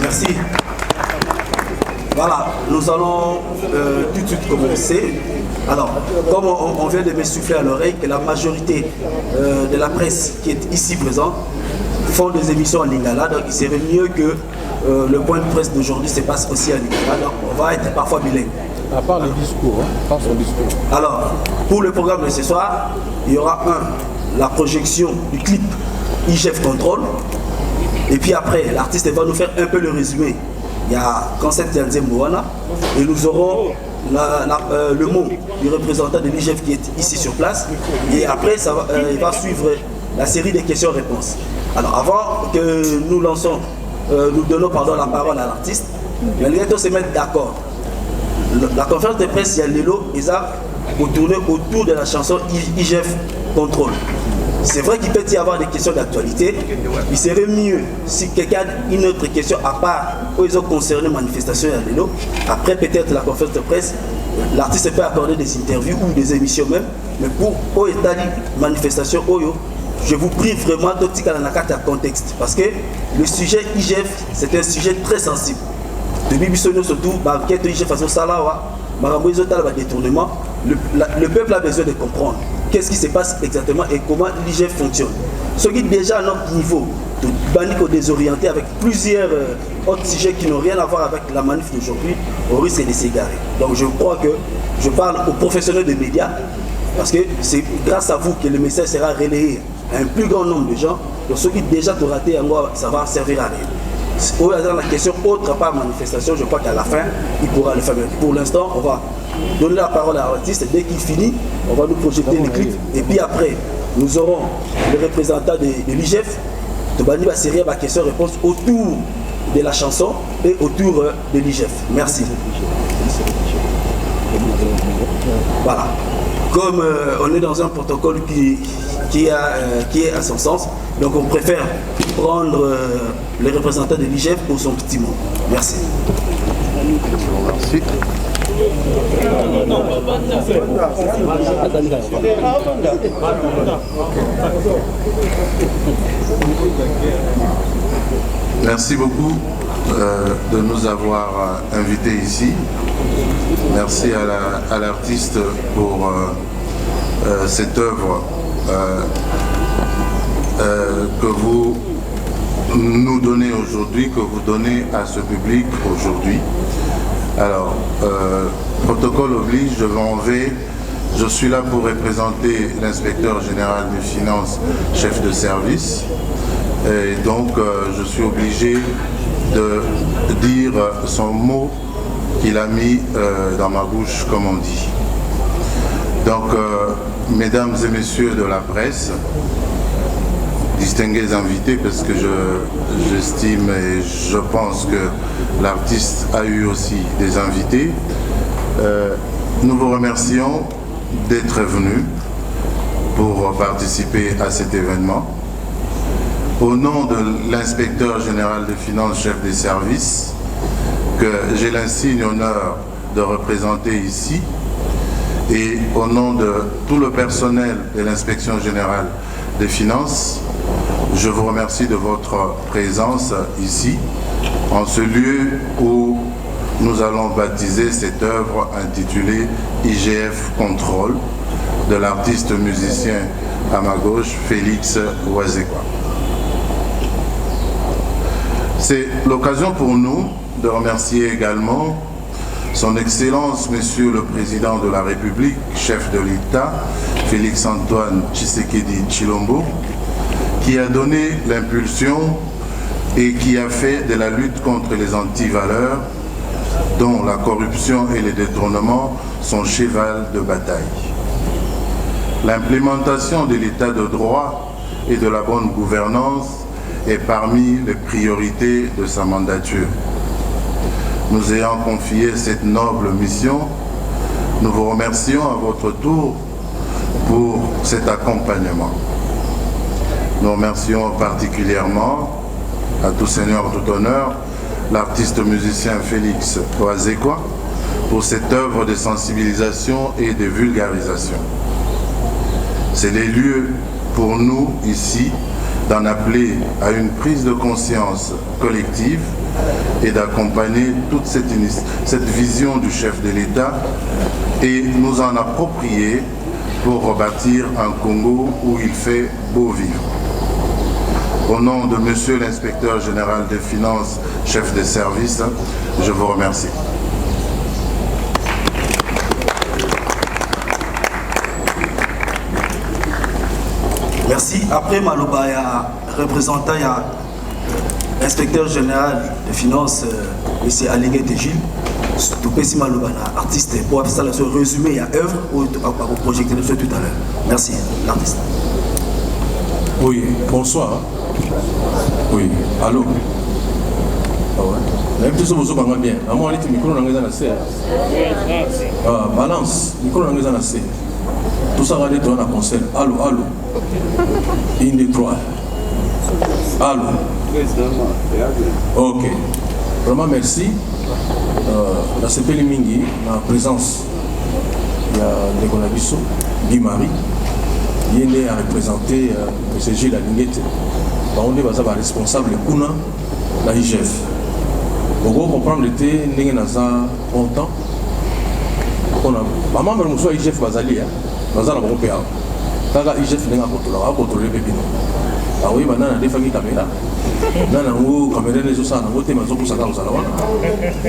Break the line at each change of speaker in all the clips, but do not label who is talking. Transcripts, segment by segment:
Merci. Voilà, nous allons tout de suite commencer. Alors, comme on vient de me souffler à l'oreille que la majorité de la presse qui est ici présente font des émissions en lingala, donc il serait mieux que le point de presse d'aujourd'hui se passe aussi en lingala, donc on va être parfois bilingue.
À part le discours, hein, par son discours.
Alors, pour le programme de ce soir, il y aura la projection du clip IGF Control. Et puis après, l'artiste va nous faire un peu le résumé. Il y a Concept Yanzé Moana. Et nous aurons le mot du représentant de l'IGF qui est ici sur place. Et après, il va suivre la série des questions-réponses. Alors avant que nous lançons, nous donnons la parole à l'artiste, il y a se mettre d'accord. La conférence de presse, il y a Lélo, ils ont tourné autour de la chanson IGF Control. C'est vrai qu'il peut y avoir des questions d'actualité. Il serait mieux si quelqu'un a une autre question à part où ils ont concerné la manifestation à Lélo. Après peut-être la conférence de presse, l'artiste peut accorder des interviews ou des émissions même. Mais pour l'état de manifestation, je vous prie vraiment de tirer la carte à contexte. Parce que le sujet IGF, c'est un sujet très sensible. Depuis Bissonio surtout, IGF façon salawa, détournement, le peuple a besoin de comprendre qu'est-ce qui se passe exactement et comment l'IGF fonctionne. Ce qui déjà à notre niveau, de bannico désorienté avec plusieurs autres sujets qui n'ont rien à voir avec la manif d'aujourd'hui, au risque de s'égarer. Donc je crois que je parle aux professionnels des médias, parce que c'est grâce à vous que le message sera relayé à un plus grand nombre de gens. Donc ceux qui déjà t'ont raté, ça va servir à rien. Au hasard la question autre part manifestation, je crois qu'à la fin, il pourra le faire. Pour l'instant, on va donner la parole à l'artiste. Dès qu'il finit, on va nous projeter les clips. Et puis après, nous aurons le représentant de l'IGF. Tobani va servir ma question-réponse autour de la chanson et autour de l'IGF. Merci. Voilà. Comme on est dans un protocole qui est à son sens, donc on préfère prendre le représentant de l'IGF pour son petit mot. Merci.
Merci.
Merci beaucoup de nous avoir invités ici. Merci à l'artiste pour cette œuvre que vous nous donnez aujourd'hui, que vous donnez à ce public aujourd'hui. Alors, protocole oblige, je suis là pour représenter l'inspecteur général des finances, chef de service. Et donc, je suis obligé de dire son mot qu'il a mis dans ma bouche, comme on dit. Donc, mesdames et messieurs de la presse, distingués invités, parce que j'estime et je pense que l'artiste a eu aussi des invités, nous vous remercions d'être venus pour participer à cet événement. Au nom de l'inspecteur général des finances, chef des services, que j'ai l'insigne honneur de représenter ici, et au nom de tout le personnel de l'inspection générale des finances, je vous remercie de votre présence ici, en ce lieu où nous allons baptiser cette œuvre intitulée IGF Contrôle de l'artiste musicien à ma gauche, Félix Ouazekwa. C'est l'occasion pour nous de remercier également Son Excellence, Monsieur le Président de la République, chef de l'État, Félix Antoine Tshisekedi Tshilombo, qui a donné l'impulsion et qui a fait de la lutte contre les antivaleurs, dont la corruption et les détournements, son cheval de bataille. L'implémentation de l'état de droit et de la bonne gouvernance est parmi les priorités de sa mandature. Nous ayant confié cette noble mission, nous vous remercions à votre tour pour cet accompagnement. Nous remercions particulièrement, à tout seigneur, tout honneur, l'artiste musicien Félix Ouazekwa pour cette œuvre de sensibilisation et de vulgarisation. C'est les lieux pour nous ici d'en appeler à une prise de conscience collective et d'accompagner toute cette vision du chef de l'État et nous en approprier pour rebâtir un Congo où il fait beau vivre. Au nom de Monsieur l'inspecteur général des finances, chef des services, je vous remercie.
Merci. Après Maloba, il y a représentant, il y a inspecteur général des finances, M. Alégué Tégil. Tout petit Maloba, artiste, pour faire ça, le résumé, il y a œuvre ou projeté tout à l'heure. Merci, l'artiste.
Oui, bonsoir. Oui, allô. Ah ouais. Tout ça, vous avez bien. À moi, le micro, on a balance, micro, on a tout ça, on a un concert. Allô, allô. Une, deux, trois. Allô. Ok. Vraiment, merci. La CPL Mingi, ma présence, il y a Negonabiso, Guy Marie. Il est à représenter M. Gilles Alinguette. On est responsable de Kuna, la IGF. Vous comprendre que nous avons longtemps. Maman, je suis IGF Bazali. Nous avons compris. Quand IGF n'est pas contrôlé, le bébé. Ah oui, maintenant, on a des familles caméras. Dans la caméra, les autres, on a des maisons pour ça.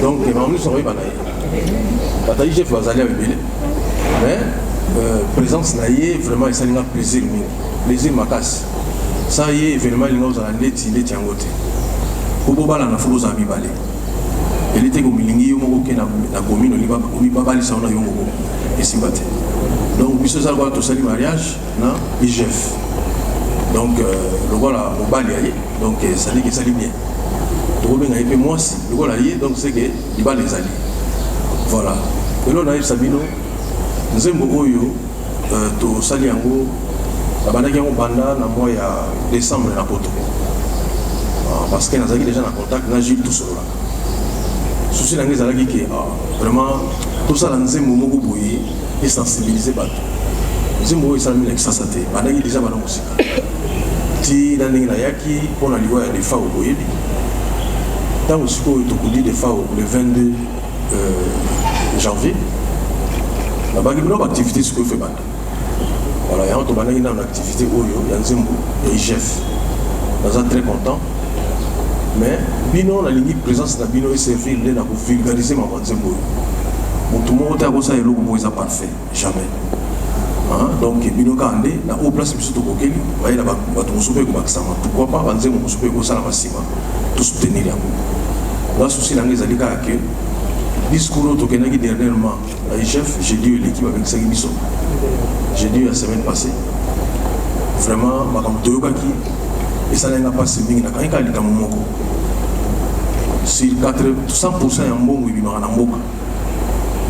Donc, les mamans sont la IGF Bazali avec bébé. Mais, présence naïe, vraiment, ça a plaisir. Plaisir, ma casse. Ça y est, événement, il y a un net, il est en côté. Pour Boba, il faut que balé. Il était comme il y a un commune, il y a un balé, et c'est battu. Donc, puisque ça va tout ça, le mariage, non, IGF. Donc, le voilà, au balé, donc ça dit que ça dit bien. Donc, moi aussi, le voilà, donc c'est qu'il va les allier. Voilà. Et là, on a eu Sabino, nous avons beaucoup eu, tout Saliango. Abandaki yango banda na mois ya décembre na poto parce que nazaki déjà en contact na Gilles tout solo souci na ngezalaki ke vraiment tout ça na nzembo moko boye et sensibiliser bato nzembo oyo esalami na kisasa te bandaki déjà bana mosika ti na ndenge nayaki mpona liwa ya defa oboyebi ntango sikoyo tokudi defa le 22 janvier nabaki bino baactivité sikoyo fe banda. Voilà, il y a une activité où il y a un Zembo et IGF. Nous sommes très contents. Mais Bino, la ligne de présence de Bino est servie pour vulgariser ma Zembo. Tout le monde a parfait. Jamais. Donc, Bino Kandé, la haute place, il y a pourquoi pas Zembo tout soutenir. Là, souci dans les alliés que discours dernièrement, la IGF, j'ai dit l'équipe avec Sagibiso. J'ai dit la semaine passée, vraiment, je et ça n'a pas passé bien. Sur 100% de bon, il y a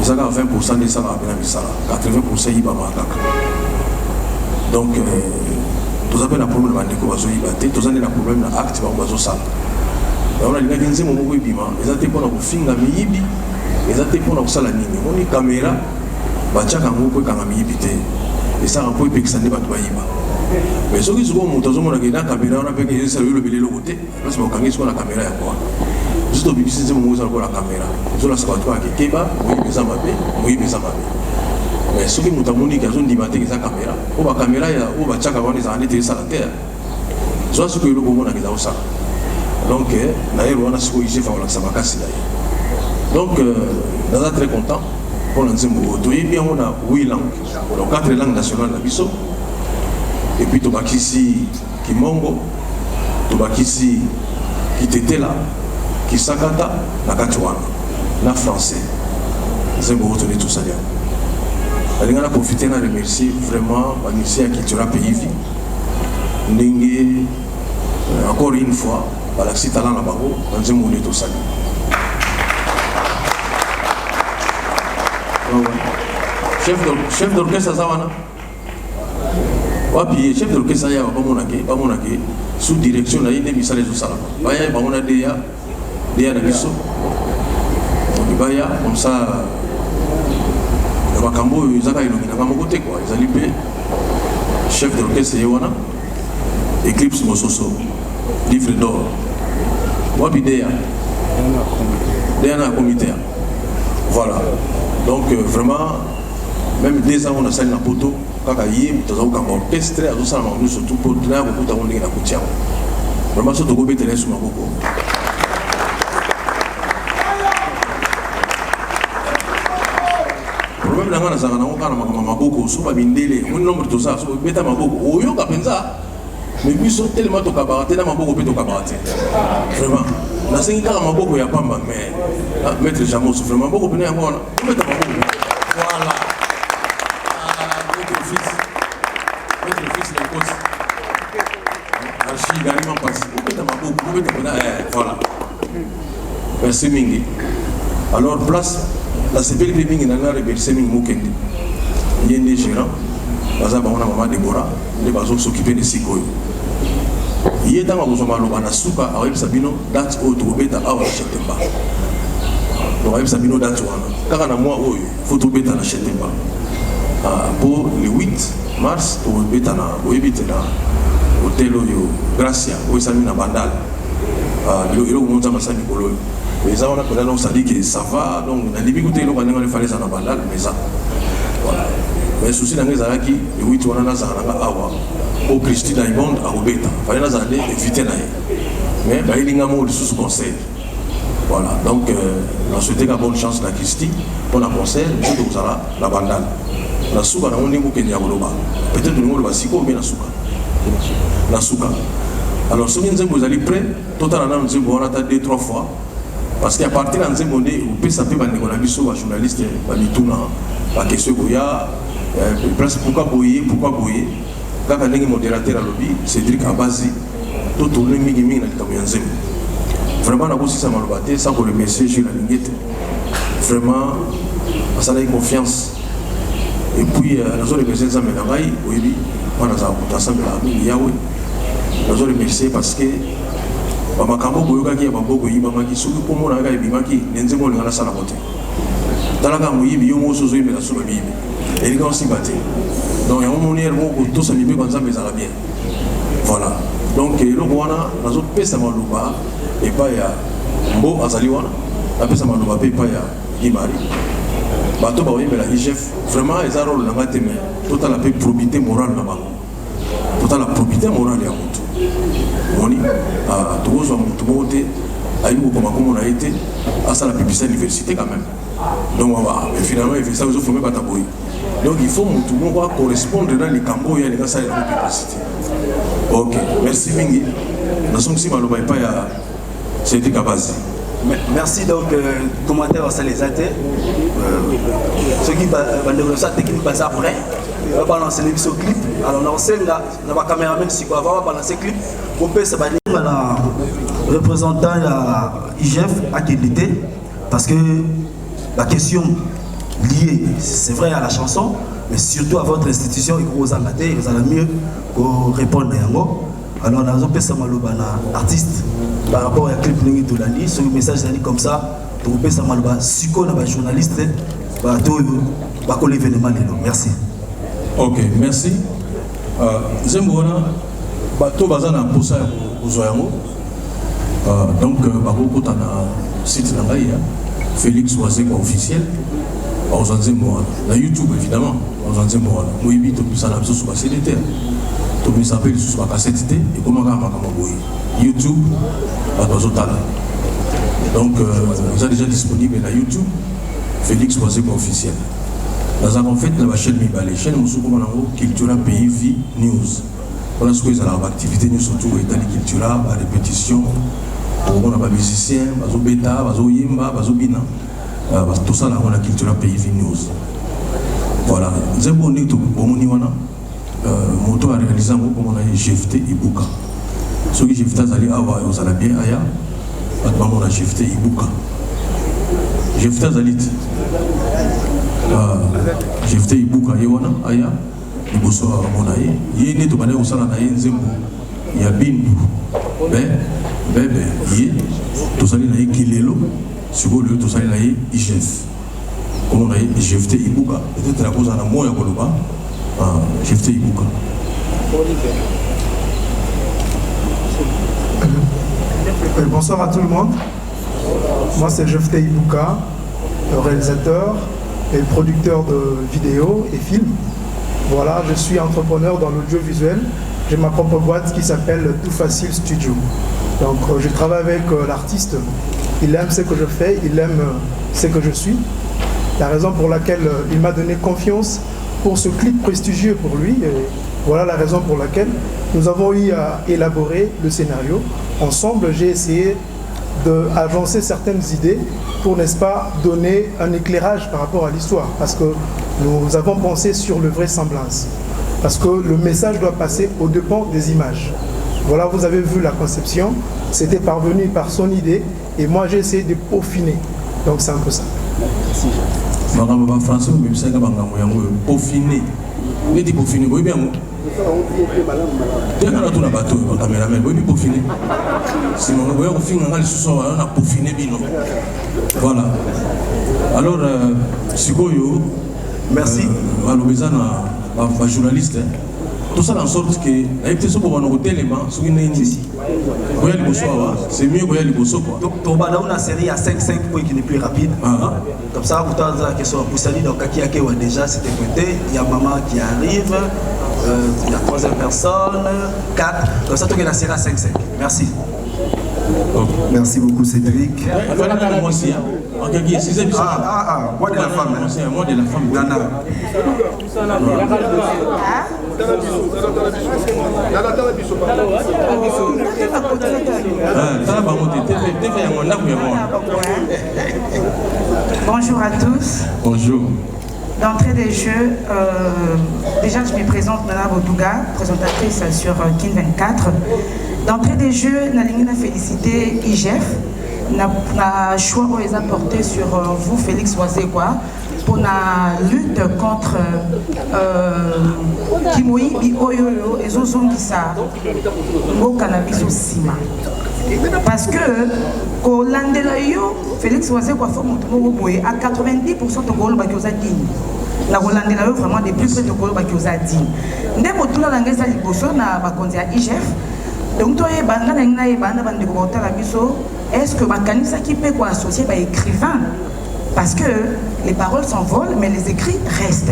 20% de ça, 80% il y a donc, tous avez un problème avec les tous avez un problème avec l'acte, on a des gens qui ont des caméras, et ça a un peu de mais ceux qui sont en caméra, on a pu le côté, parce qu'on a caméra. juste au début c'est mon la caméra je la sais pas toi qui keba oui mais ça mais ce qui mutamuni qui a zone dimaté qui sa caméra ou ba caméra ya ou ba chaka bani za ndete sa la terre je pense que le bomona qui ça donc d'ailleurs on a ce que j'ai fait on ça va casser donc on est très content pour l'ensemble autour bien on a 8 langues donc 4 langues nationales na biso et puis to bakisi kimongo to bakisi kitetela kisakata na katuana na français zembo retourner tout ça là on a profité na remercier vraiment l'université à culture pays vie ndenge encore une fois la talent na bango dans zembo tout ça chef d'orchestre zawana wapi chef d'orchestre ya ba monake sous direction na ine misale zo sala baya ba mona deya na biso baya comme ça ba kambo izaka ilomina ba mokote quoi ezali pe chef d'orchestre yawana Eclipse Mososo livre d'or wapi deya na comité voilà donc vraiment même 2 ans on a salé na poto kaka yé tozo ka orchestre azo sala mangu surtout pour là ko kuta on na kutia vraiment so to go betele suma boko problème na ngana zanga na ngana maboko so ba bindele mon nombre to ça so beta maboko oyo ka penza mais biso tellement to ka barate na maboko pe to ka barate vraiment na sengi ka maboko ya pamba mais maître Jamos vraiment maboko pe na ngona beta maboko voilà votre fils de cause archi également passé voilà merci mingi alors place la CPLP mingi nana remercier mingi mokendi yende gérant baza bango na maman Deborah nde bazo s'occuper de sikoyo ye tanga kozoma loba na suka awebisa bino date oyo tokobeta awa na Chetemba donc awebisa bino date wana kaka na mois oyo faut tobeta na Chetemba pour le 8 mars tokobeta na boyebitela hotel oyo Gracia oyo esali na Bandal eloko monza masali kololo mais ça on a pendant on dit que ça va donc na libi kote eloko ndenge fallait ça na Bandal mais ça voilà mais souci na ngeza ki le 8 wana na zana nga awa au Christi Diamond à Obeta fallait na zane éviter na mais ba ilinga mo le sous conseil voilà donc on souhaite la bonne chance na Christi pour la concert je vous ala la Bandal na suka na ndenge mokenya koloba peut-être nous le basiko mais na suka alors si vous allez prêt total na nzembo on attend 2-3 fois parce qu'à partir de nzembo ndé on peut saper ba ndeko na biso ba journaliste ba mituna ba question koya presque pourquoi boyer kaka ndenge modérateur à lobby Cédric Abazi tout tourner mingi na likambo ya nzembo vraiment na kosisa malobate sans le message sur la lignette vraiment ça a confiance et puis nous avons remercié Nzambe na ngai oyebi wana za kutasamba la mingi yawe nous avons remercié parce que bamakambo boyokaki ya baboko yibamaki soki po mona kaka ebimaki nzembo olingana sala kote talaka moyibi yo moso ozoyembela so babiyibi elinga osimba te donc yango moniere moko tosa mibeko ya Nzambe ezala bien voilà donc eloko wana nazopesa maloba epai ya mbo azali wana napesa maloba mpe epai ya Gimari bato baoyembela IGF vraiment eza role na nga te mais totala mpe probité morale na bango totala probité morale ya motu moni tokozwa motu moko te ayebi kokoma kombo na ye te asala publicité à l'université quand même donc finalement ça ozofome bata boye donc il faut motu moko acorrespondre na likambo oyo alinga asalela ngo publicité ok merci mingi nasongisi maloba epai ya Cédric Abazi.
Merci donc commentaire à les athées ceux qui vont développer ça technique passe après on va balancer les vidéos clip alors on sait là la caméraman si quoi va balancer clip on peut ça va dire la représentant la IGF à qualité parce que la question liée c'est vrai à la chanson mais surtout à votre institution et aux amateurs vous allez mieux répondre à yango alors nous avons fait un artiste par rapport à clip Ningi Toulani sur le message comme ça nous avons fait un psycho un journaliste pour l'événement merci
ok merci Zembona bato bazana posa ozoyango Donc, Bako dans le site Félix Wazekwa officiel, na YouTube évidemment, moi je suis sur la CDT, je suis sur la cassette et comment YouTube, donc vous êtes déjà disponible à YouTube, Félix Wazekwa officiel. Nous avons fait la chaîne Mibale, chaîne Moussoukou Cultura Pays Vie News. On a ce que vous activité surtout État Cultura, la répétition. On a des musiciens, des bêta, des yimba, des bina. Tout ça, on a Cultura Pays Vie News. Voilà. Nous avons dit que moto a réalisé comme on a GFT Ibuka. Ceux qui GFT Zali Awa, on a bien Aya. On a GFT Ibuka. GFT Zali. GFT Ibuka Yewana Aya. Ibuso Monaye. Yé ne to bane osala na yenzembo. Ya bindu. Bébé, tout ça, il y a Kilelo, sur le tout ça, il y a IGF. Comme on a GFT Ibuka, peut-être la cause à la moya Koloba, GFT Ibuka.
Bonsoir à tout le monde. Moi, c'est GFT Ibuka, réalisateur et producteur de vidéos et films. Voilà, je suis entrepreneur dans l'audiovisuel. J'ai ma propre boîte qui s'appelle Tout Facile Studio. Donc je travaille avec l'artiste, il aime ce que je fais, il aime ce que je suis. La raison pour laquelle il m'a donné confiance pour ce clip prestigieux pour lui. Et voilà la raison pour laquelle nous avons eu à élaborer le scénario. Ensemble, j'ai essayé d'avancer certaines idées pour, n'est-ce pas, donner un éclairage par rapport à l'histoire. Parce que nous avons pensé sur le vraisemblance. Parce que le message doit passer au dépens des images. Voilà, vous avez vu la conception, c'était parvenu par son idée et moi j'ai essayé de peaufiner. Donc c'est un peu ça. Merci.
Français, vous peaufiner. Vous dites peaufiner, vous bien. Dès qu'on a tout le bateau, on a caméraman, vous peaufiner. Sinon, vous voyez, on finit dans le sous-sol, on a peaufiné bien. Voilà. Alors, Sikoyo,
merci.
Ma journaliste. Tout ça en sorte que avec ce moment où tellement ce qui n'est ici c'est mieux que les bossos quoi.
Donc on a série à 5 points qui n'est plus rapide. Comme ça vous avez la question pour salir donc qui a déjà c'était côté il y a maman qui arrive il y a 3e personne 4 comme ça tout est la série à 5 merci.
Merci beaucoup Cédric.
Moi de la femme.
Moi de la femme.
Nana.
Bonjour à tous.
Bonjour.
D'entrée des jeux, déjà je me présente Nana Botouga, présentatrice sur Kin 24. D'entrée des jeux, je félicité IGF. Na choix qu'ils ont porté sur vous, Félix Wazekwa, pour la lutte contre Kimoi, Oyoyo et Zozongisa au cannabis au ciment. Parce que, quand l'Andelayo, Félix Wazekwa fait à 90% de Golo Bakiozadine. La Rolandelayo vraiment des plus près de Golo Bakiozadine. Dès que tout le monde a liboso na bakonzi à IGF. Donc, toi, est-ce que Bakanisa qui peut associer par écrivain? Parce que les paroles s'envolent, mais les écrits restent.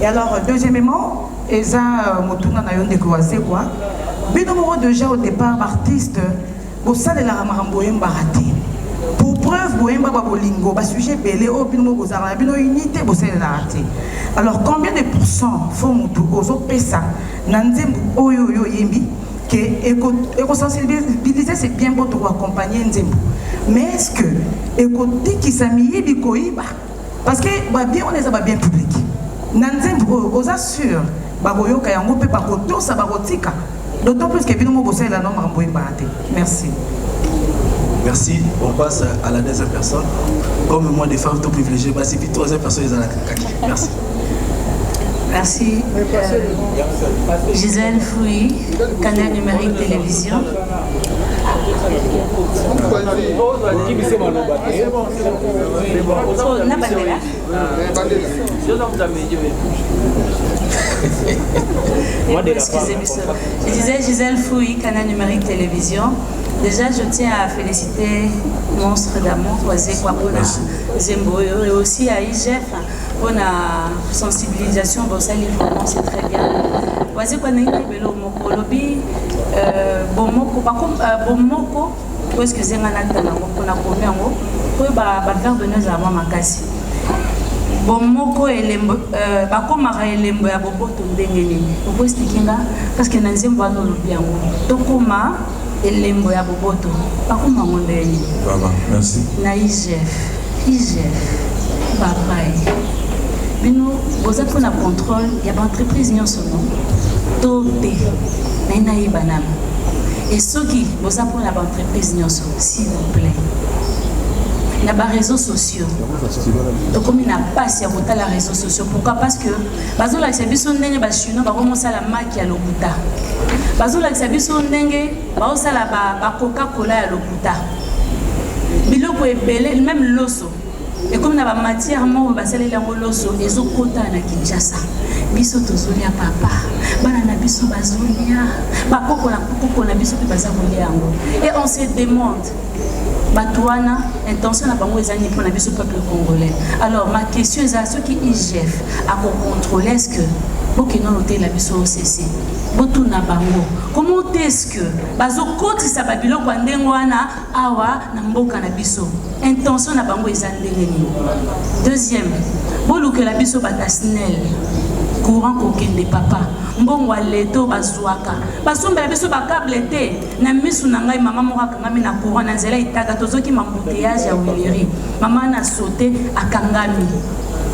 Et alors, deuxièmement, Eza Motuna na yonde croisé quoi. Binomoro déjà au départ, artiste, au sein de la Ramaramboye Mbarati. Pour preuve, Boemba Babolingo, bas sujet belé, au bino bozara, bino unité, bossé la raté. Alors, combien de pourcents faut moutou, ozo pesa, nanzembu, oyo yo yembi, que éco-sensibiliser c'est bien beau de accompagner Nzembu. Mais est-ce que, écoutez qui s'amille, bikoïba, parce que, bien, on est bien public. Nanzembu, aux assure, baboyo, kayango, pe bakoto, sa barotika. D'autant plus que bino bossé la norme ramboye baraté. Merci.
Merci. On passe à la deuxième personne. Comme moi, des femmes tout privilégiées, c'est puis troisième personne, ils ont la kaki. Merci.
Merci. Gisèle Fouy, Canal Numérique Télévision. Excusez-moi. Je disais Gisèle Fouy, Canal Numérique Télévision. Déjà, je tiens à féliciter Monstre d'Amour, Zemboyo, et aussi à IGF pour la sensibilisation. Bon, ça, vraiment, c'est très bien. Voici qu'on est Moko, lobby, Bomoko, par contre, Bomoko, excusez-moi, on a combien de mots, pour faire de nous avoir ma casse. Bomoko elembo bakomaka elembo ya boboto ndenge nini oko expliquinga parce que na nzembo ano lobi yango tokoma elembo ya boboto bakoma ngo ndenge
Baba, merci.
Na IGF babai bino boza mpona contrôle ya baentreprise nyonso no to te na yeba nano et soki boza mpona baentreprise nyonso s'il vous plaît na ba réseaux sociaux donc comme na passe ya kotala réseaux sociaux pourquoi parce que bazolakisa biso ndenge bachinois bakomosala maki ya lokuta bazolakisa biso ndenge baosala ba Coca-Cola ya lokuta biloko ebele même loso et comme na ba matière moko basaleli yango loso ezokota na Kinshasa biso tozolia papa bana na biso bazolia bakoko na biso pe bazakolia yango et on se demande Batouana, intention n'a pas moi les années pour la vie au peuple congolais. Alors ma question est à ceux qui IGF à contrôler est-ce que ok non noter la vie au CC. Botou na bango. Comment est-ce que bazo côté ça babilo kwa ndengwana awa na mboka na biso. Intention na bango ezandeleni. Deuxième, bolu que la biso batasnel. Courant kokende papa mbongo aleto bazwaka basomba biso bakable te na misu na ngai mama moko akangami na courant na nzela itaka tozoki mambouteillage ya wileri mama na sauté akangami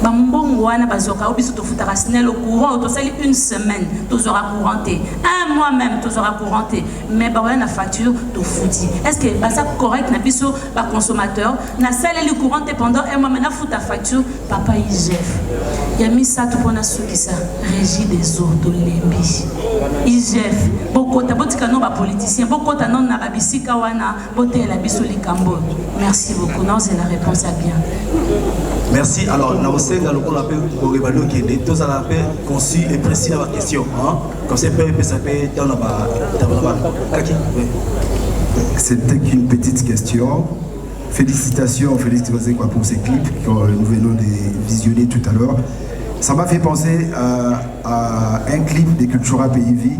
bambongo wana bazoka biso tofutaka snel au courant tosali une semaine tozora couranté un mois même tozora couranté mais ba wana facture tofuti est-ce que ça correct na biso ba consommateur na saleli couranté pendant un mois mais na futa facture papa IGF ya misa to pona soki ça régie des eaux de lembi IGF bokota botika no ba politicien bokota non na babisika wana botela biso likambo merci beaucoup non c'est la réponse à bien.
Merci. Alors, nous avons appelé pour évaluer qui est tous à la paix, concis et précis dans la question. Comme c'est peu, ça peut dans la
C'était qu'une petite question. Félicitations pour ces clips que nous venons de visionner tout à l'heure. Ça m'a fait penser à un clip de Cultura PIV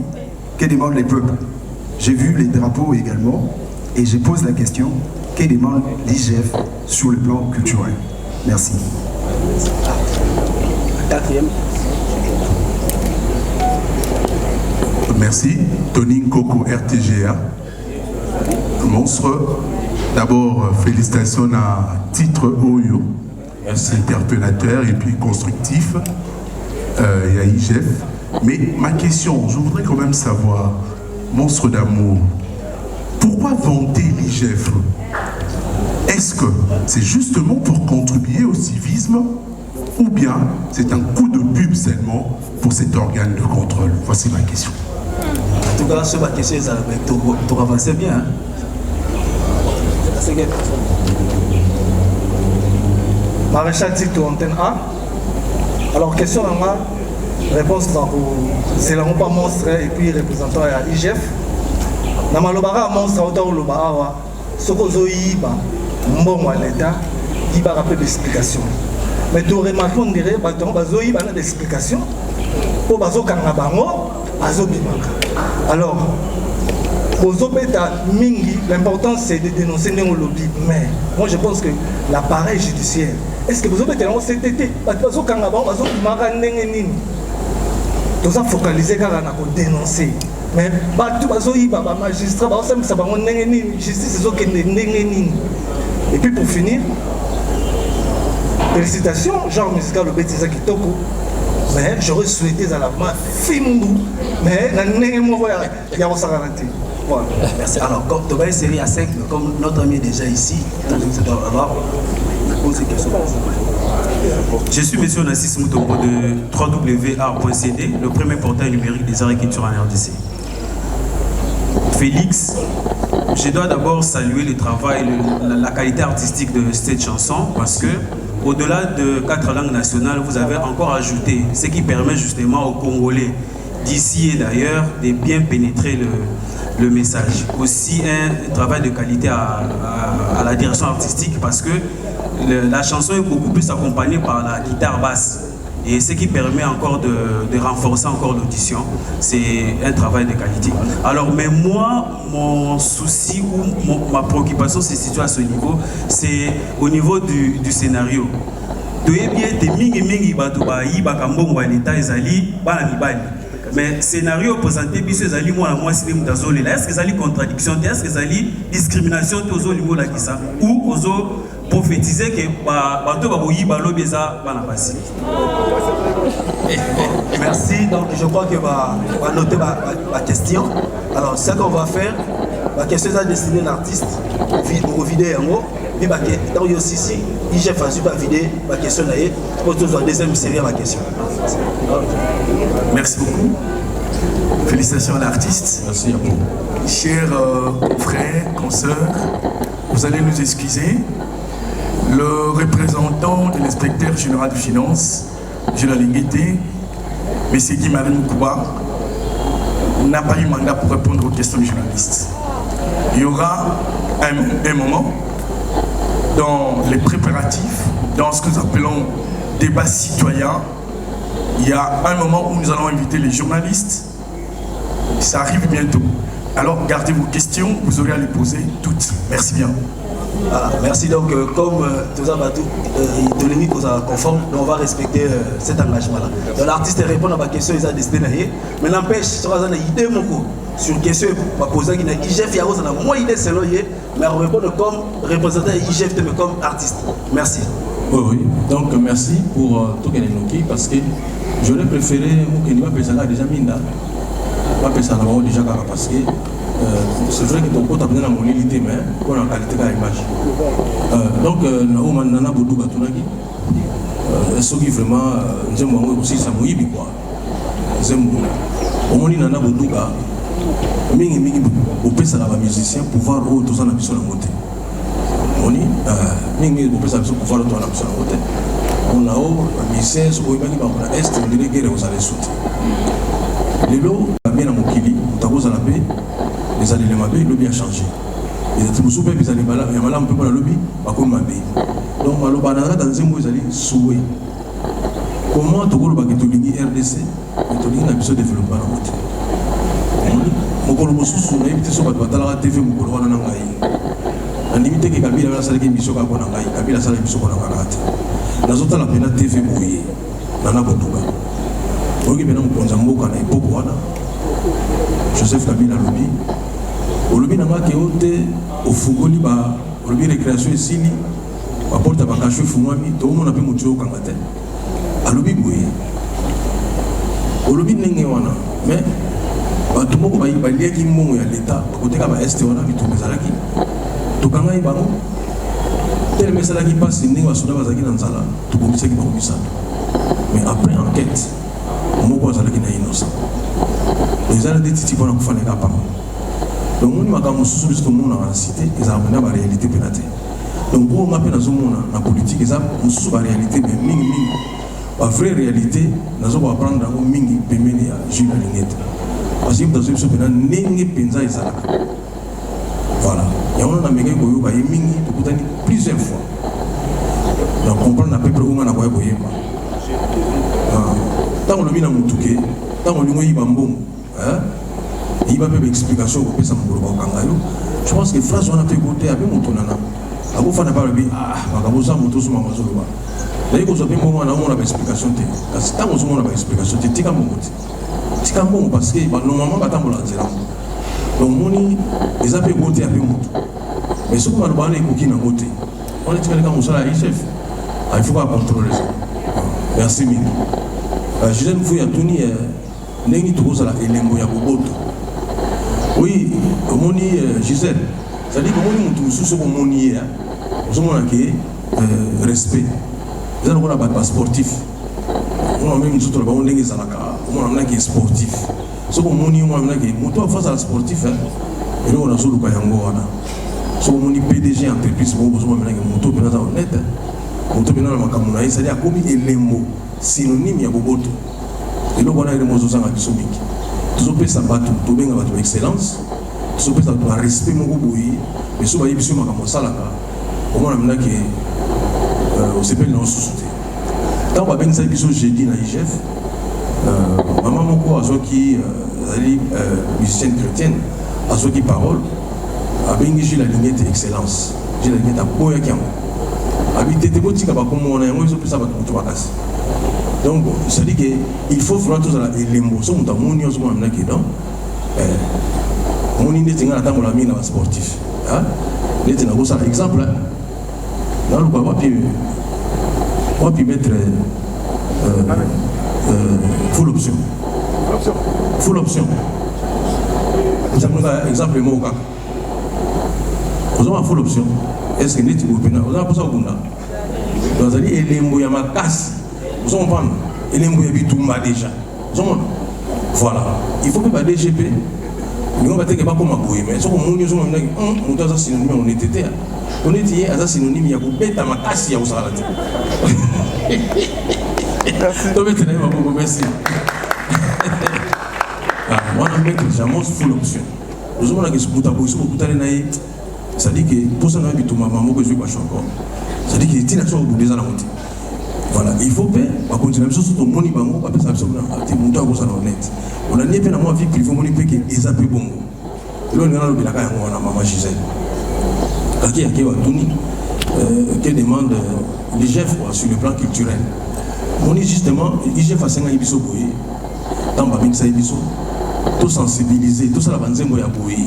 que demandent les peuples. J'ai vu les drapeaux également et je pose la question, que demande l'IGF sur le plan culturel? Merci.
Quatrième.
Merci. Tony Nkoko, RTGA. Monstre. D'abord, félicitations à titre Oyo. Merci. Interpellateur et puis constructif. Il y a IGF. Mais ma question, je voudrais quand même savoir, Monstre d'amour, pourquoi vanter l'IGF? Est-ce que c'est justement pour contribuer au civisme ou bien c'est un coup de pub seulement pour cet organe de contrôle? Voici ma question.
En tout cas, sur ma question, tu avances bien.
Maréchal Tito, antenne A. Alors, question à moi, réponse c'est là pas monstre et puis représentant à IGF. Dans ma lobara monstre, autant lobara, ce qu'on a mbongo à l'État, il va rappeler d'explications. Mais tu remarques qu'on dirait qu'il y a des explications pour les Kangabango, alors, l'important c'est de dénoncer le lobby. Mais moi je pense que l'appareil judiciaire, est-ce que vous avez été en CTT? Vous avez focalisé pour dénoncer. Mais les magistrats, justice, et puis pour finir, félicitations, genre musical, le bêtise qui toko. Mais j'aurais souhaité à la main Fimbu, mais il y a un garanti. Voilà.
Merci. Alors, comme tu vas une série à 5, comme notre ami est déjà ici,
je suis M. Nassis Moutoko de www.art.cd, le premier portail numérique des arts et culture en RDC. Félix, je dois d'abord saluer le travail, la qualité artistique de cette chanson parce que au-delà de 4 langues nationales, vous avez encore ajouté ce qui permet justement aux Congolais d'ici et d'ailleurs de bien pénétrer le message. Aussi un travail de qualité à la direction artistique parce que la chanson est beaucoup plus accompagnée par la guitare basse. Et ce qui permet encore de renforcer encore l'audition, c'est un travail de qualité. Alors, mais moi, mon souci ou ma préoccupation se situe à ce niveau, c'est au niveau du scénario. Mais scénario présenté, est-ce que c'est une contradiction, est-ce que c'est une discrimination au niveau de la Kissa ou aux prophétiser que
Merci, donc je crois que va noter ma question. Alors, ce qu'on va faire, la question est destinée à l'artiste, au vidéo en haut, puis dans le aussi, j'ai fait la vidéo, ma question est, pour la deuxième série, ma question.
Merci beaucoup. Félicitations à l'artiste.
Merci à vous.
Chers frères, consoeurs, vous allez nous excuser. Le représentant de l'inspecteur général de finances, de la Linguité, M. Guy-Marie Moukouba, n'a pas eu mandat pour répondre aux questions du journaliste. Il y aura un moment dans les préparatifs, dans ce que nous appelons débat citoyen. Il y a un moment où nous allons inviter les journalistes. Ça arrive bientôt. Alors gardez vos questions, vous aurez à les poser toutes. Merci bien.
Voilà, merci. Donc, comme tout ça va tout, conforme, on va respecter cet engagement-là. Donc, l'artiste répond à ma question, il a destiné. Mais n'empêche, sur la idée, sur une question, je poser une IGF, il y a moins d'idées selon lui, mais on répond comme représentant de IGF, mais comme artiste. Merci.
Oui. Donc, merci pour tout Kenenuki, parce que je l'ai préféré, que nous avons déjà mis là. Pas que ça n'a déjà parce que c'est vrai que ton côté a besoin de la mobilité, mais on a la qualité de l'image. Donc, nous avons beaucoup de choses. Ce qui vraiment, nous avons aussi ça mouille quoi. Au moins, nous avons beaucoup de choses. On peut ça la musicien pouvoir tout ça na biso na moté. Oni mingi on peut ça pouvoir tout na biso na moté. On a un musicien ce qu'on va dire est on dirait que vous allez sauter. Les lots bien à Mokili, on la paix, les années de ma paix, le lobby a changé. Les êtres soupés, les années malades, il y a malade, on peut pas le lobby, pas comme ma paix. Donc, le banana dans un mot, ils allaient souhaiter. Comment tu veux que tu ligne RDC, et tu ligne l'ambition de développement en côté. Mon collègue sous on a évité sur la TV, mon collègue on a engaillé. En limité que Kabila la salle qui mission qu'on a engaillé, Kabila la salle mission qu'on a engaillé. Dans autres la peine TV mouillé, nana botuga. Donc il y a un consambo qu'on a époque wana. Joseph Kabila lobby. Au lobby n'a pas que au Fugoli ba au lobby récréation ici ni ba porte ba caché fumami tout le monde a pu montrer au Kangate. A lobby boye. Au lobby n'engé wana mais ba tout le monde ba lié qui mongo ya l'état côté ka ba est wana bitu bezalaki. To kanga ibango. Tel message qui passe ni wa soda bazaki na nzala to komisa ki ba komisa. Mais après enquête moko azalaki na innocent. Les gens des petits pour nous faire les capables. Donc on m'a quand sous tout le monde en cité, ils ont amené la réalité pénale. Donc pour moi dans monde la politique ils ont sous la réalité mais mingi la vraie réalité nous allons apprendre dans mingi pemeni à Jules Linguette. Parce que dans une sous pénale n'engue penza izalaka. Voilà. Et on a mégé koyo ba mingi to kutani plusieurs fois. Donc comprendre à peu près où on a koyo boyeba. Tant le mina mutuke, tant le ngoyi bambongo. Il va faire une explication pour ça. Je pense que phrase on a fait côté avec mon tonana. À vous faire parler ça moto sur ma mazoloba. D'ailleurs vous avez moment on a une explication parce que tant on a une explication tika mongo parce que normalement pas tant pour la donc moni les appels côté avec moto. Mais ce qu'on va demander est na côté. On est quelqu'un comme ça chef. Il faut pas contrôler ça. Merci mille. Je ne fous ya tuni nengi tokozala elengo ya boboto. Oui, omoni Gisèle, c'est-à-dire que omoni mutu mususu omoni ya ozomona ke respect. Eza lokola ba sportif. On a même mususu to ba ndenge ezalaka, omona na ke sportif. Soko omoni omona ke mutu afasa la sportif et on a solo ka yango wana. Soko omoni PDG entreprise bo ozomona ke mutu penaza honnête. moto bena na makambo na ye c'est-à-dire akomi elembo synonyme ya boboto eloko wana elembo ozozanga biso mingi tozopesa bato tobenga bato ba excellence tozopesa bato ba respect moko boye mais so bayebi biso makambo osalaka omona mena ke osepeli na osusu te ntango babengisaki biso jeudi na IGF mama moko azwaki azali musicienne chrétienne azwaki parole abengi Gilles Alingete excellence Gilles Alingete aboyaki yango abitete botika bakomona yango ezopesa bato moto makasi donc c'est-à-dire que il faut vraiment tozala elembo so moto amoni ozomona mena ke non moni ndeti nga natambola mingi na basportif ndeti nakosala exemple naluka wapi mettre full option exemple moko kaka ozoma full option est-ce que ndeti bopena ozoma posa kokunda ozali elembo ya makasi ozokomprendre elembo ya bitumba déjà ozomona voilà il faut que ba DGP ningo bateke bakoma boye mais soko moni ozoma ndaki moto aza synonyme ya honnêteté honnêteté ye aza synonyme ya kobeta makasi ya kosala te tobetela ye maboko merci wana maître Jamos full option ozomona ke sokuta boye soko kutale na ye c'est-à-dire que posa na bituma moko ezwi kwa shoko c'est-à-dire que tina so budeza na muti voilà il faut pe ba continuer biso to moni bango ba pesa biso na te muto akosa na honnête on a nie pe na moi vie privée moni pe ke ezape bongo elo ngana lo bilaka yango wana mama Gisèle kaki yake wa tuni que demande l'IGF sur le plan culturel moni justement IGF a senga biso boye tamba bingisa biso to sensibiliser to sala banzembo ya boye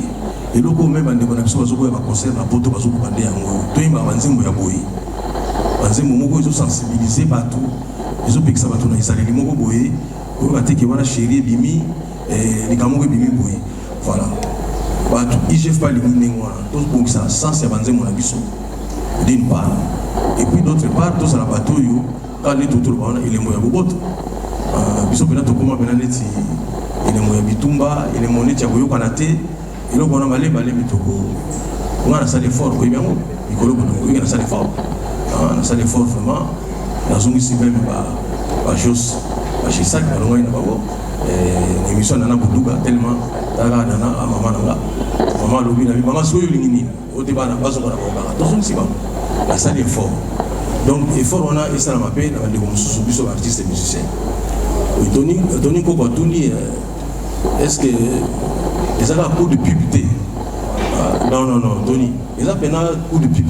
eloko même bandeko na biso bazokoya baconcert na poto bazokobande yango toyimba banzembo ya boye banzembo moko ezosensibiliser bato ezopekisa bato na ezaleli moko boye oyoka teke wana chéri ebimi likambo moko ebimi boye voilà bato IGF balingi ndenge wana tobongisa sens ya banzembo na biso d'une part et puis d'autre part tozala bato oyo kaka neti totoloba wana elembo ya boboto biso mpena tokoma mpena neti elembo ya bitumba elembo neti ya koyokana te eloko wana maleba-lebi toko nga nasala effort koyebi yango likolo koyenge nasala effort nasala effort vraiment nazongisi meme bajos bagisaki balongwani na bango émission nana boduka tellement taka nana mama nanga mama alobi na mama soki oyo olingi nini otebana bazonga na bokaka tozongisi bango nasala effort donc effort wana esalama mpe na bandeko mosusu biso baartiste musicien toni koko atuni est-ce que ils ont un coup de pub. Non, Tony. Ils ont un coup de pub.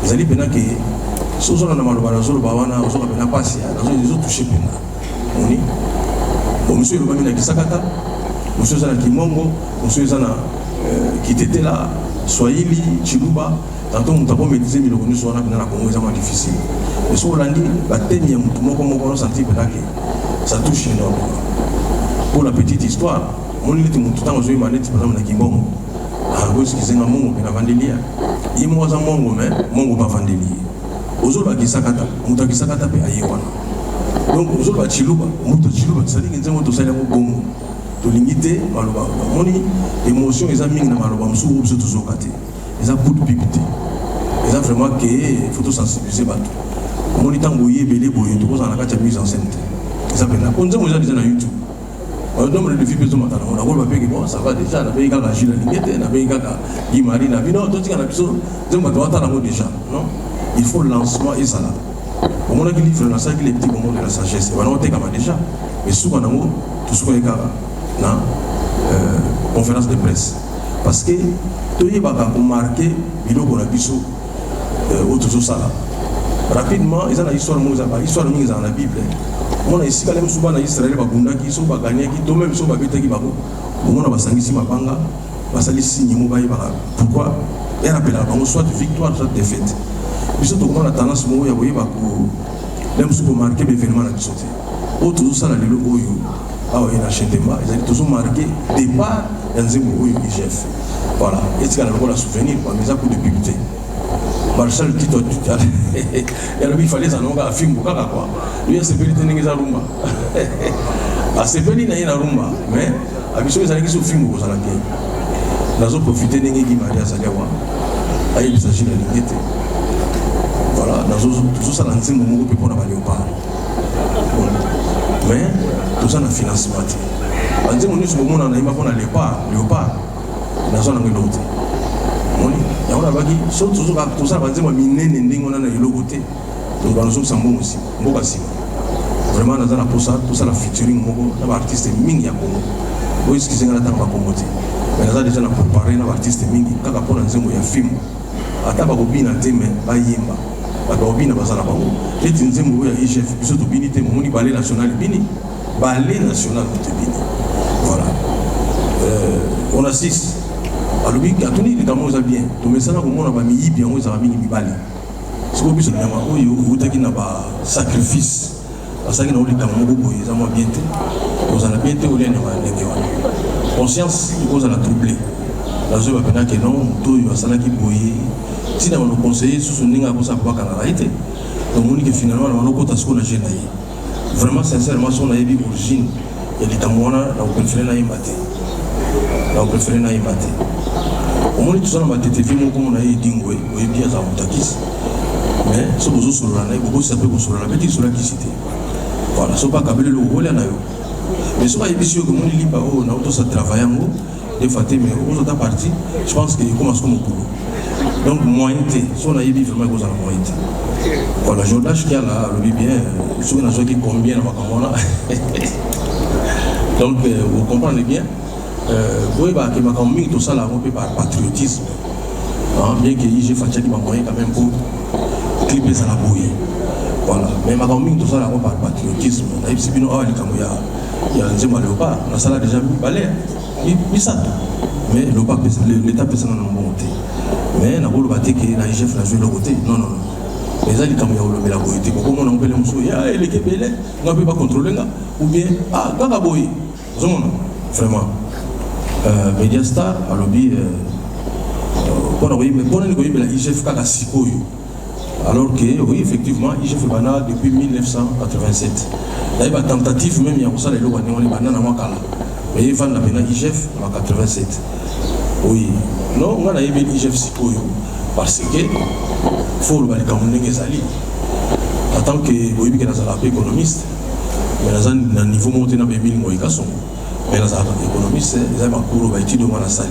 Ils ont dit que si on a un malheur, on a passé, ils ont touché. Monsieur le Bamina Kisakata, monsieur Zana Kimongo, monsieur Zana Kitete là, Swahili, Chiluba, tantôt on t'a pas maîtrisé, mais le connu soit là, dans la Congo, c'est difficile. Mais si on l'a dit, ça touche énormément. Pour la petite histoire, on est tout le temps aux yeux manettes par exemple na Kimbongo. Ah oui, ce qui c'est un mongo na vandelia. Il moi un mongo mais mongo pas vandelia. Aux autres qui sakata, muta qui sakata pe ayewana. Donc aux autres chiluba, muta chiluba, ça dit que c'est moto sala bongo. To limiter maloba. Moni émotion ils a mis na maloba msou biso toujours katé. Ils a coup de pipité. Ils a vraiment que photo sensibiliser bato. Moni tango yebele boye to za na kati mise en scène. Ils a pena. On déjà na YouTube. Le nombre de filles on a bon, ça va déjà, on a payé Gaga Gilles Alingete, on a payé Gaga Guy Marie, on a payé tout ce qu'on a payé, déjà. Non, il faut le lancement et ça là. Au moment où il faut le lancement, il y a les petits moments de la sagesse. On a déjà, mais souvent, tout ce qu'on a dans conférence de presse. Parce que tout le monde a marqué, il y a autre chose ça là. Rapidement, ils ont l'histoire, l'histoire de la Bible. On a ici quand même souvent en Israël, ils sont gagnés, qui même sont babité qui bako. On a basangisi mabanga, basali signe mobaï baka. Pourquoi? Et rappelle on soit victoire, soit défaite. Ils sont au moins la tendance moya boye bako. Même si vous marquez l'événement là qui sauté. Autre ça la lelo oyo. Ah oui, na chendema, ils ont toujours marqué départ dans un oyo IGF. Voilà. Et c'est la souvenir, mais ça coup de publicité. Marshal Tito, il fallait un film pour quoi. Lui, c'est pas une rumba. C'est pas une rumba, mais avec les amis qui sont film pour ça. Nous avons profité de Guy Maria Sagawa. Il s'agit de l'ingété. Voilà, tout ça dans le moment où on a léopard. Mais tout ça dans le financement. On dit que nous avons un léopard, dans zone de l'autre. Il y a un bagage, surtout tout ça, on dit que nous avons un côté. Donc nous sommes aussi, vraiment dans pour ça, tout ça la featuring, nous artistes mingi à Congo. Vous excusez la table à Congo. Mais nous avons déjà préparé nos artistes mingi, quand on a un film, à table à Bobina, mais pas Yemba. Bobina bazala bango et tinzembo ya IGF biso to bini te moni ballet national bini ballet national te bini voilà on assiste à l'obi katuni les kamo za bien to mesana ko mona ba mi bien o za ba mingi bibali siko biso na ma oyo utaki na ba sacrifice asaki na oli kamo go boye za mo bien te ko za na bien te oli na ba ndenge wana conscience ko za la troubler la zo ba pena que non to yo asala ki boye si nous avons conseillé sous son ligne à cause de la réalité, donc on dit que finalement on a côté ce qu'on a gêné. Vraiment sincèrement si on a eu origine et les Camerounais on préfère na imate. On préfère na imate. On dit tout ça na tete film comme on a eu dingwe, ou bien ça mutakis. Mais ce que sur la naï beaucoup ça peut sur la petite sur la qui cité. Voilà, so pas câble le rôle na yo. Mais ce pas émission que on lit pas on a auto ça travailler en haut, des fois mais aux autres parties, je pense que commence comme pour donc, moyenneté, si on a eu vraiment cause à la moyenneté. Voilà, Jordan qui a là, le bien, si on a joué combien dans ma donc, vous comprenez bien, vous voyez que ma campagne, tout ça là, on peut par patriotisme. Bien que j'ai fait qui m'a moyen quand même pour clipper ça la bouille. Voilà, mais ma campagne, tout ça là, on par patriotisme. On a eu si bien, il y a un zéma léopard, on a ça là déjà mis balai, mis ça. Mais l'État peut s'en monter. Mais na bolo bateke na IGF na jouer le côté non mais ali comme ya le la boyete ko mo na ngopele muso ya ele kebele nga peut pas contrôler nga ou bien kaka boy zomona vraiment Mediastar a lobby pour oui mais pour ni ko la IGF kaka sikoyo alors que oui effectivement IGF bana depuis 1987 là il y a tentative même ya kusala le bana on bana na makala mais il va na bena IGF en 87 oui. Non, on a eu l'IGF Sikoyo parce que faut le baliser comme les alliés. En tant que vous avez un économiste, mais dans un niveau monté dans les mille mois ils sont. Mais dans un économiste, ils ont un cours de études de la salle.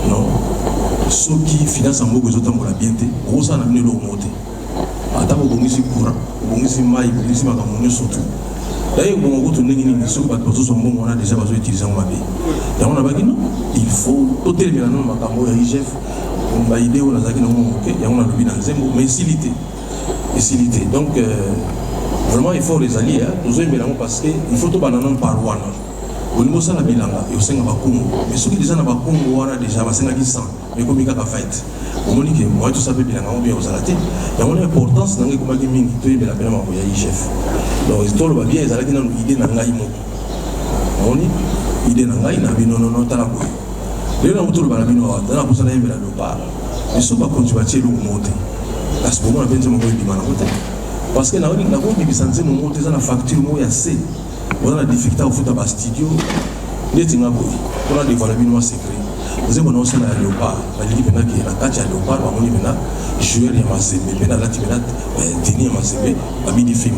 Non, ceux qui financent un mot que les autres ont la bienté, on s'en a amené le monter. À table on ici courant, on ici maille, on ici magasin surtout. D'ailleurs, on va retourner dans les sous on a déjà besoin d'utiliser un mabé. Et on a dit non, il faut tout le monde dans le IGF, on va aider on a dit non, ok, et on a le dans Zembo, mais facilité. Donc, vraiment, il faut les allier, nous avons parce qu'il faut tout bananer par one. Au niveau de la bilanga, il y a un Congo. Mais ceux qui disent que le Congo, on a déjà un 100, mais comme il y a un fight. On dit que moi, tout ça, je bilanga, on vient aux alatés. Il y a une importance dans les combats de ming, tout est bien pour les chefs. Donc, ils sont bien, ils ont une idée dans l'Aïmo. On dit, idée dans l'Aïmo, non, non, non, t'as la boue. Les gens autour de la bino, t'as la pousse à l'Aïmo, la part. Ils sont pas continués à tirer le monter. À ce moment, on a besoin de monter. Parce que nous avons dit que nous avons monté dans la facture, nous avons assez. On a des difficultés au foot à studio. On a des valeurs secrets. Nous avons aussi la léopard. L'équipe qui est la carte à léopard, on a joueur et amassé. Mais là, tu as Denis amassé. On a mis des films.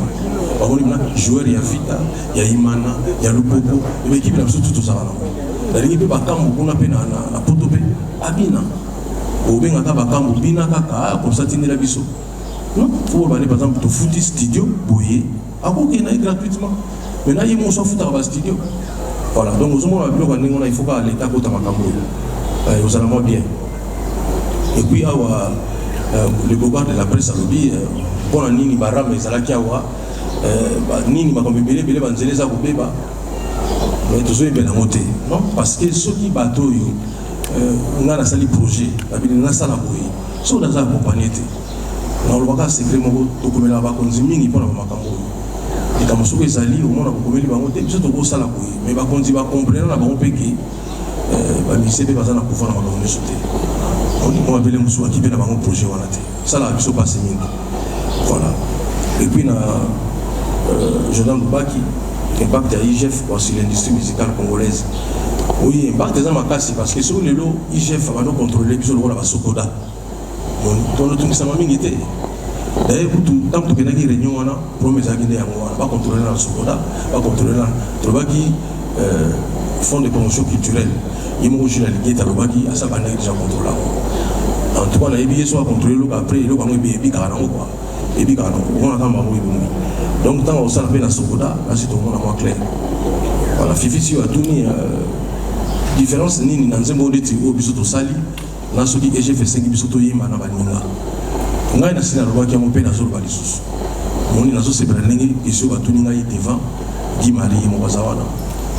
On a joueur et Vita, il y a Imana, il y a Lupoko. L'équipe a tout ça. L'équipe a on a peine à Potopé. Abina. Au bien à Bakambo, Bina Kaka, comme ça, tu la biso. Non, il faut aller par exemple au foot studio, Boyer, à quoi qu'il y ait gratuitement. Maintenant, il y a mon foot à studio. Voilà, donc nous avons il faut pas l'État pour Tamakambo. Vous allez bien. Et puis, le boulevard de la presse à l'objet, pour la Nini Baram, mais à la Kiawa, Nini Makambi, Bélé, Banzeleza, Boubeba, mais toujours bien la montée. Non, parce que ceux qui bateau, on a la salle projet, on a la salle à Boyer, ceux qui ont accompagné. On va voir secret mon document là bas konzimi pour la makambo et comme ce que zali au monde a beaucoup liba monter biso to sala ko mais ba konzi ba comprendre na ba peki ba misebe ba zana pouvoir na ba on sauter on appelle musu qui na ba projet wana te ça là biso passer mingi voilà et puis na Jordan Lubaki impact à IGF sur l'industrie musicale congolaise oui impact des amakasi parce que sur le lot IGF va nous contrôler biso le rôle ba sokoda. Donc, tout ça m'a mingi. D'ailleurs, tant que tu as une réunion, promesse à Guinée, on va contrôler la Sokoda, on va contrôler la fonds de promotion culturelle. Il m'a dit la Ligue Talobaki à sa bande déjà contrôlé. En tout cas, on a bien soit contrôlé après, il y a bien quoi. Et puis, on a donc, tant qu'on s'en appelle la Sokoda, là c'est tout le monde clair. Voilà, Fifi, si on a tout mis, différence, ni dans un mot de Tio, Bisoto Sali, dans ce qui est j'ai fait 5 Bisoto Yima, Nabaninga. On a une assiette à l'Oba qui a mon père dans le Balissus. On est dans ce séparéné, et sur Batuninga est devant, Guy Marie et Mobazawana.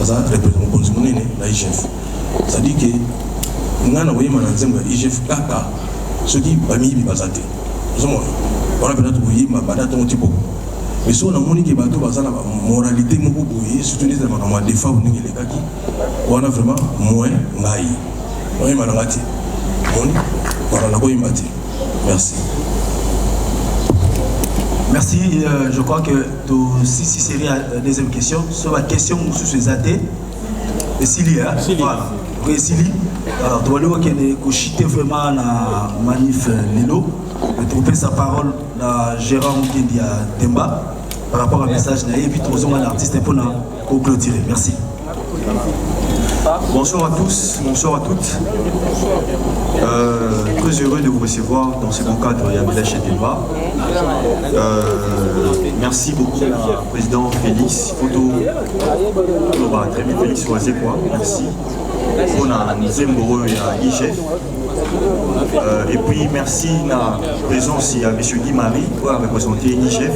Ça représente mon nez, la IGF. C'est-à-dire que nous avons envoyé l'IGF Kaka, ce qui va mis Bazate. On a peut-être oublié ma badate un petit peu. Mais si on a montré que la moralité est surtout les éléments de défense, on a vraiment moins d'aïe. On est malade. Merci.
Merci. Je crois que si c'est la deuxième question, sur la question sur ces athées, et Sili, voilà. Oui, Sili. Alors, tu vois, nous, qui est vraiment la manif Lilo, je trouve sa parole à Gérard Moukendia Demba par rapport au message, et puis tu as l'artiste pour clôturer. Merci.
Bonsoir à tous, bonsoir à toutes. Très heureux de vous recevoir dans ce bon cadre Yamila Chetemba. Merci beaucoup à président Félix Photo. Très bien, Félix Oazekwa, merci. Pour la Nzemboro et IGF. Et puis merci de la présence de M. Guy Marie pour représenter IGF.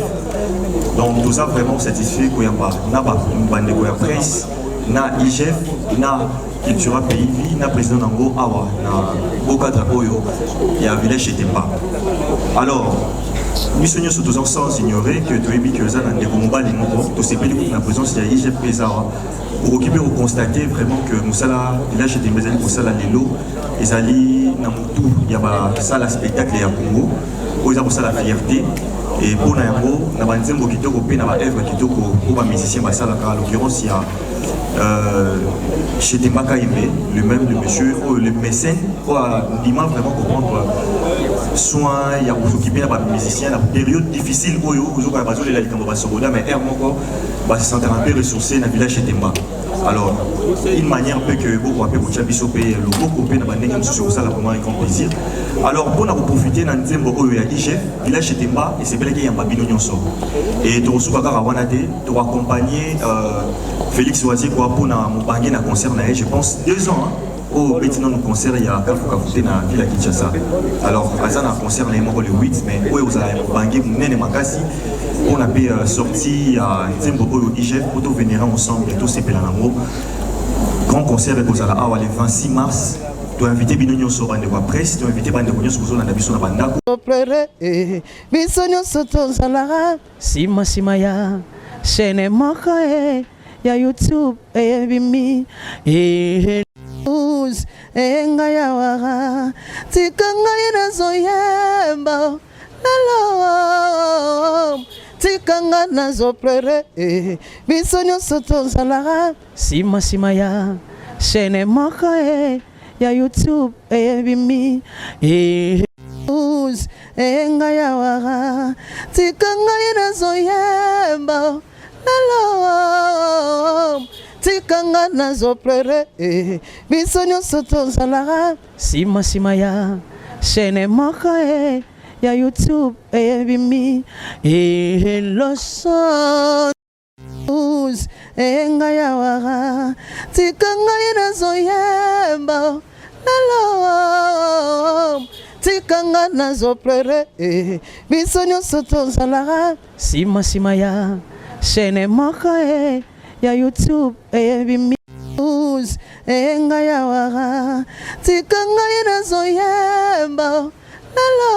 Donc tout ça vraiment satisfait qu'il y a une bande de presse. Na IGF, na Cultura Pays, na président Nango Awa, na Boka Drapoyo, et à Village Chetemba. Alors, nous sommes tous sans ignorer que tu es mis que ça dans des combats, tous ces pays qui ont la présence de IGF Pesawa. Pour occuper, pour constater vraiment que Moussala, Village Chetemba, Moussala Lelo, ils allaient dans tout, il y a ça le spectacle à Congo, où ils ont ça la fierté. Et pour Nayango, nous avons un œuvre qui est pour les musiciens, en l'occurrence, il y a chez Temaka Aimé, le même le monsieur, le mécène, pour vraiment comprendre soin, il y a pour s'occuper des musiciens, la période difficile, où il y a besoin de la Likambo, mais il se sentir un peu ressourcé dans le village chez Temba. Alors, une manière peu que vous pouvez vous chapissoper le beau copain dans la sur ça, vraiment avec grand plaisir. Alors, pour nous profiter dans le tempo où il y a IGF, village chez Temba, et c'est bien qu'il y a un babino nyonso. Et tu reçois à Rawanate, tu vas accompagner Félix Oazé pour nous banger dans concert, je pense, 2 ans. Au petit nom concert, il y a Kafou Kafouté dans la ville à Kinshasa. Alors, à un concert, il y a le 8, mais où vous allez banger, vous n'avez pas cassé. On a pu sortir à IGF pour venir ensemble et tous ces pélanamo. Grand concert avec Ozala Awa le 26 mars. Tu as invité Binonio sur Bande de presse, tu as invité Bande de Binonio sur la Nabison Banda.
Bisonio Soto Zalara, Sima ya, Shene Moka, ya YouTube, Bimi, News, Engayawara, Tikanga Zoyemba, Hello. Tikanga nazo plere, bisonyo soto zalara, sima ya, shene moka ya YouTube, bimi, news, engaya wara, tikanga nazo yemba, hello, tikanga nazo plere, bisonyo soto zalara, sima ya, shene moka ya YouTube, bimi, loson news, engaya wara, tikanga nazo yemba, hello, tikanga nazo plere, bisonyo soto zalara, sima ya, shene moka ya YouTube, bimi, news, engaya wara, tikanga nazo yemba, hello.